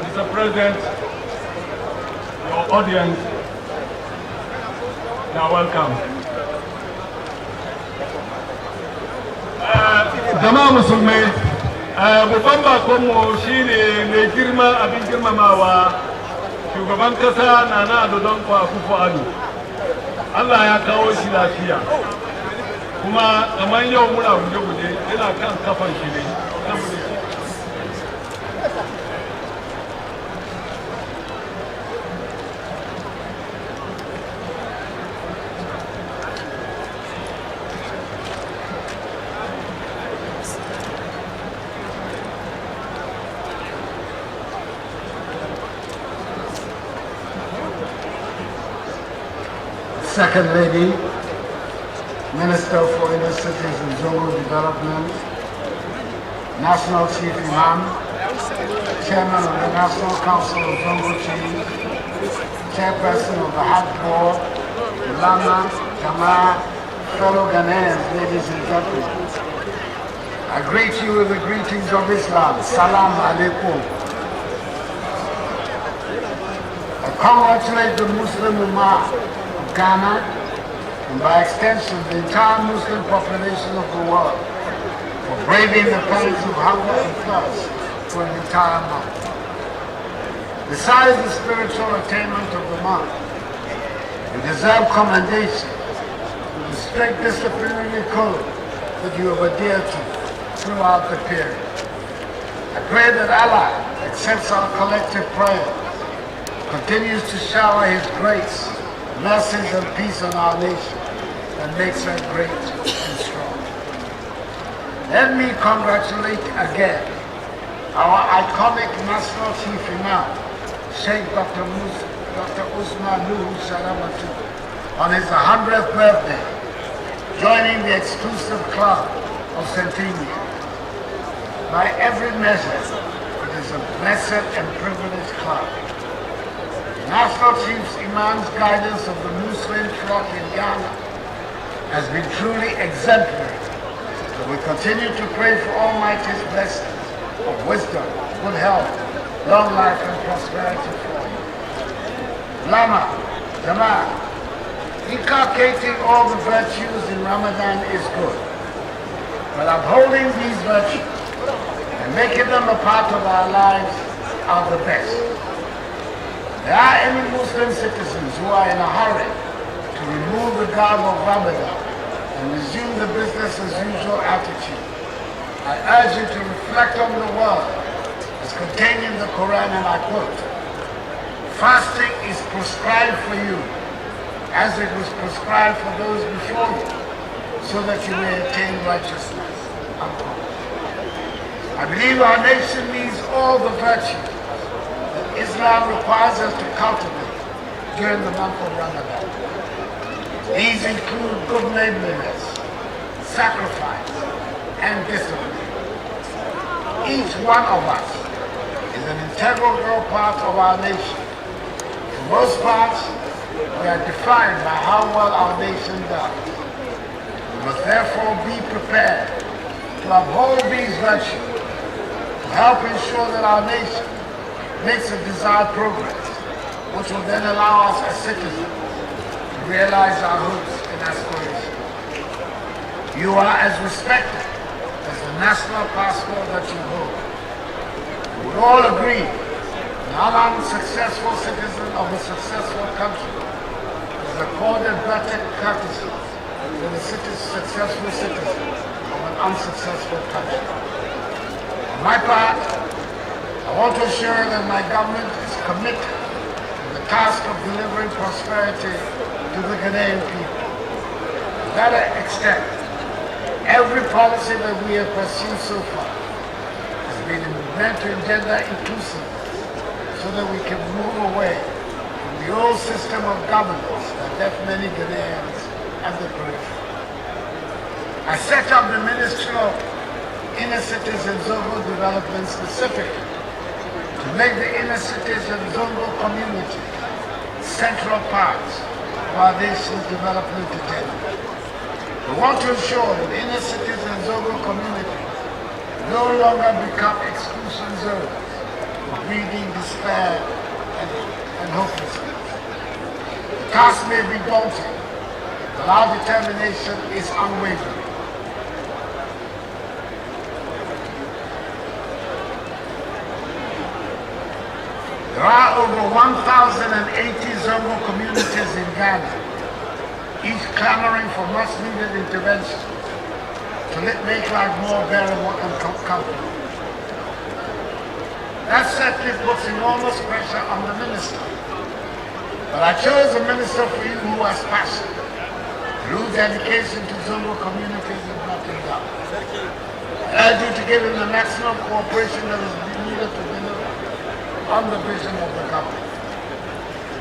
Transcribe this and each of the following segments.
Mr. President, your audience, you are welcome. Jama'a musulmai, babban bakonmu shine mai girma abin girmamawa shugaban kasa Nana Addo Dankwa Akufo-Addo. Allah ya kawo shi lafiya. Kuma kamar yau muna guje-guje yana kan kafan shi ne. Second Lady, Minister for Inner Cities and Zongo Development, National Chief Imam, Chairman of the National Council of Zongo Chiefs, Chairperson of the Hajj Board, Lama, Jama, fellow Ghanaians, ladies and gentlemen. I greet you with the greetings of Islam. Salam alaikum. I congratulate the Muslim Ummah Ghana, and by extension the entire Muslim population of the world, for braving the perils of hunger and thirst for an entire month. Besides the spiritual attainment of the month, you deserve commendation for the strict disciplinary code that you have adhered to throughout the period. I pray that Allah accepts our collective prayer, continues to shower His grace, blessings and peace on our nation, and makes her great and strong. Let me congratulate again our iconic National Chief Imam, Sheikh Dr. Usman Nuhu Salamatu, on his 100th birthday, joining the exclusive club of Centennial. By every measure, it is a blessed and privileged club. National Chief Imam's guidance of the Muslim flock in Ghana has been truly exemplary. So we continue to pray for Almighty's blessings of wisdom, good health, long life and prosperity for you. Lama, Jama, inculcating all the virtues in Ramadan is good, but upholding these virtues and making them a part of our lives are the best. There are any Muslim citizens who are in a hurry to remove the garb of Ramadan and resume the business as usual attitude. I urge you to reflect on the word as contained in the Quran, and I quote, "Fasting is prescribed for you as it was prescribed for those before you, so that you may attain righteousness." Unquote. I believe our nation needs all the virtues Islam requires us to cultivate during the month of Ramadan. These include good neighborliness, sacrifice, and discipline. Each one of us is an integral part of our nation. For most parts, we are defined by how well our nation does. We must therefore be prepared to uphold these virtues to help ensure that our nation makes a desired progress, which will then allow us as citizens to realize our hopes and aspirations. You are as respected as the national passport that you hold. We all agree that an unsuccessful citizen of a successful country is accorded better courtesy than a successful citizen of an unsuccessful country. On my part, I want to assure that my government is committed to the task of delivering prosperity to the Ghanaian people. To that extent, every policy that we have pursued so far has been meant to engender inclusiveness so that we can move away from the old system of governance that left many Ghanaians at the periphery. I set up the Ministry of Inner Cities and Zongo Development specifically to make the inner cities and Zongo community central parts of our nation's development agenda. We want to ensure that inner cities and Zongo communities no longer become exclusion zones, but breeding despair and hopelessness. The task may be daunting, but our determination is unwavering. There are over 1,080 Zongo communities in Ghana, each clamoring for much-needed intervention to make life more bearable and comfortable. That certainly puts enormous pressure on the minister. But I chose a minister for you who has passion, whose dedication to Zongo communities is nothing down. I urge you to give him the maximum cooperation that is needed to deliver on the vision of the government.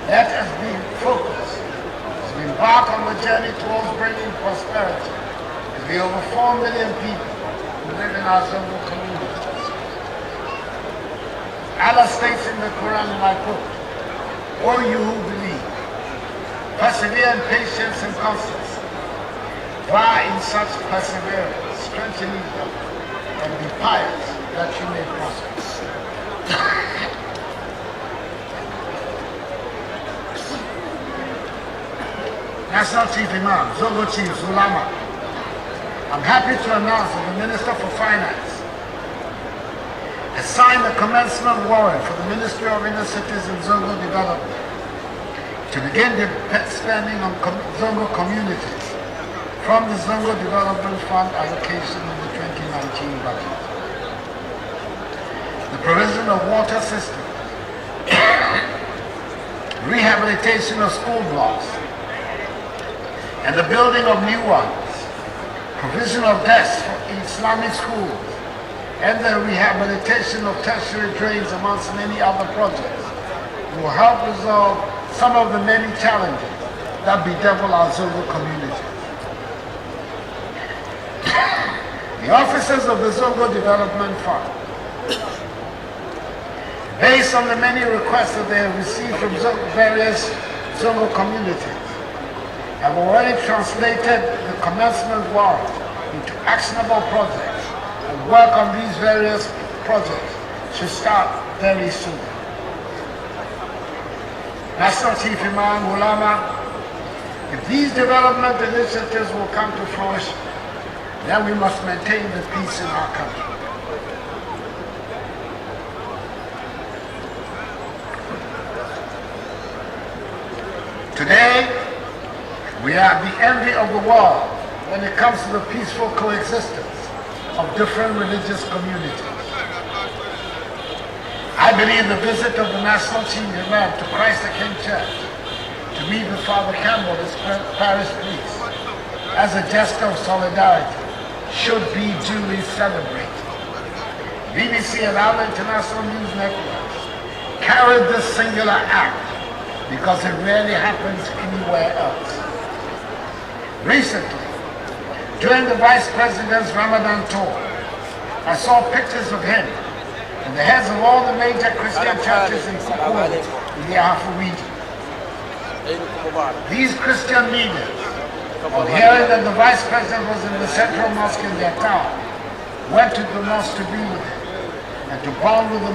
Let us be focused as we embark on the journey towards bringing prosperity to the over 4 million people who live in our Zongo communities. Allah states in the Quran, and I quote, "O you who believe, persevere in patience and constancy. Try in such perseverance, strengthen each other, and be pious that you may prosper." National Chief Imam, Zongo Chief Ulama, I'm happy to announce that the Minister for Finance has signed a commencement warrant for the Ministry of Inner Cities and Zongo Development to begin the spending on Zongo communities from the Zongo Development Fund allocation in the 2019 budget. The provision of water systems, rehabilitation of school blocks, and the building of new ones, provision of desks for Islamic schools, and the rehabilitation of tertiary drains amongst many other projects will help resolve some of the many challenges that bedevil our Zongo community. The officers of the Zongo Development Fund, based on the many requests that they have received from various Zongo communities, have already translated the commencement warrant into actionable projects, and work on these various projects should start very soon. National Chief Imam Ulama, if these development initiatives will come to fruition, then we must maintain the peace in our country. Today, we are the envy of the world when it comes to the peaceful coexistence of different religious communities. I believe the visit of the National Chief Imam to Christ the King Church to meet with Father Campbell, his parish priest, as a gesture of solidarity should be duly celebrated. BBC and other international news networks carried this singular act because it rarely happens anywhere else. Recently, during the Vice President's Ramadan tour, I saw pictures of him and the heads of all the major Christian churches in Kukuru in the Ahafu region. These Christian leaders, on hearing that the Vice President was in the central mosque in their town, went to the mosque to be with him and to bond with the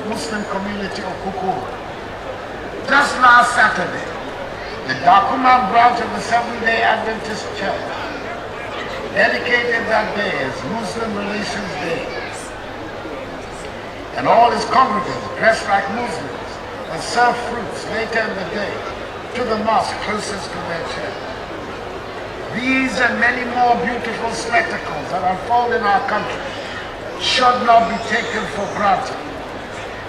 Muslim community of Kukuru. Just last Saturday, the Dakuma branch of the Seventh-day Adventist Church dedicated that day as Muslim Relations Day. And all his congregants dressed like Muslims and served fruits later in the day to the mosque closest to their church. These and many more beautiful spectacles that unfold in our country should not be taken for granted.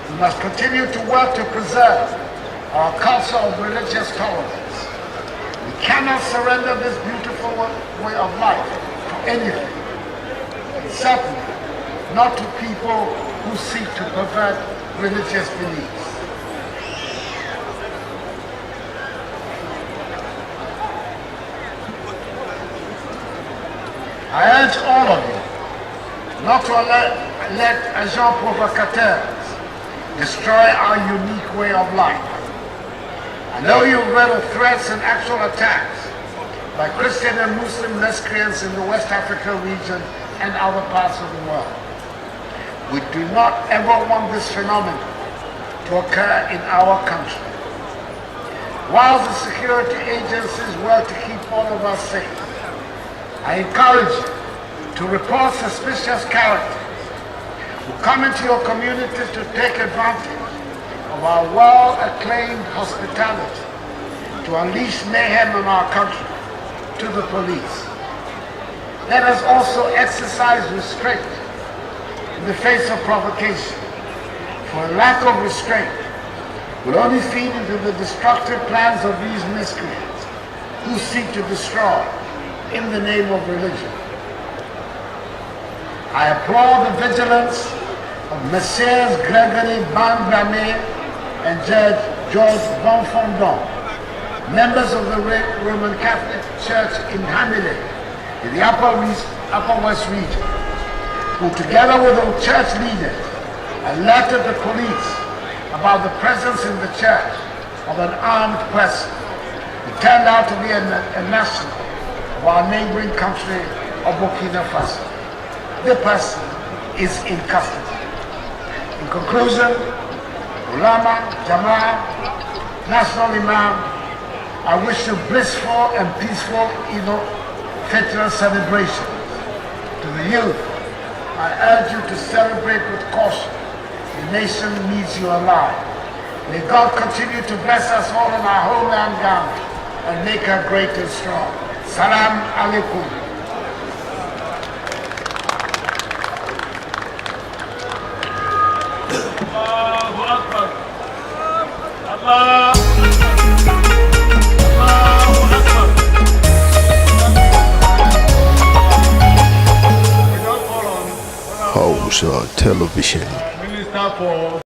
We must continue to work to preserve our culture of religious tolerance. We cannot surrender this beautiful way of life to anything, and certainly not to people who seek to pervert religious beliefs. I urge all of you not to let agents provocateurs destroy our unique way of life. I know you've read of threats and actual attacks by Christian and Muslim miscreants in the West Africa region and other parts of the world. We do not ever want this phenomenon to occur in our country. While the security agencies work to keep all of us safe, I encourage you to report suspicious characters who come into your communities to take advantage of our well-acclaimed hospitality to unleash mayhem in our country to the police. Let us also exercise restraint in the face of provocation, for a lack of restraint will only feed into the destructive plans of these miscreants who seek to destroy in the name of religion. I applaud the vigilance of Messieurs Gregory Bangrame and Judge George Bonfondon, members of the Roman Catholic Church in Hamilton, in the Upper West region, who together with the church leaders alerted the police about the presence in the church of an armed person who turned out to be a national of our neighboring country of Burkina Faso. The person is in custody. In conclusion, Ulama, Jama'ah, National Imam, I wish you blissful and peaceful Eid Ul-Fitr celebration. To the youth, I urge you to celebrate with caution. The nation needs you alive. May God continue to bless us all in our homeland Ghana and make her great and strong. Salam alaikum. Allahu Akbar. Allah. HAUSA Television. Minister for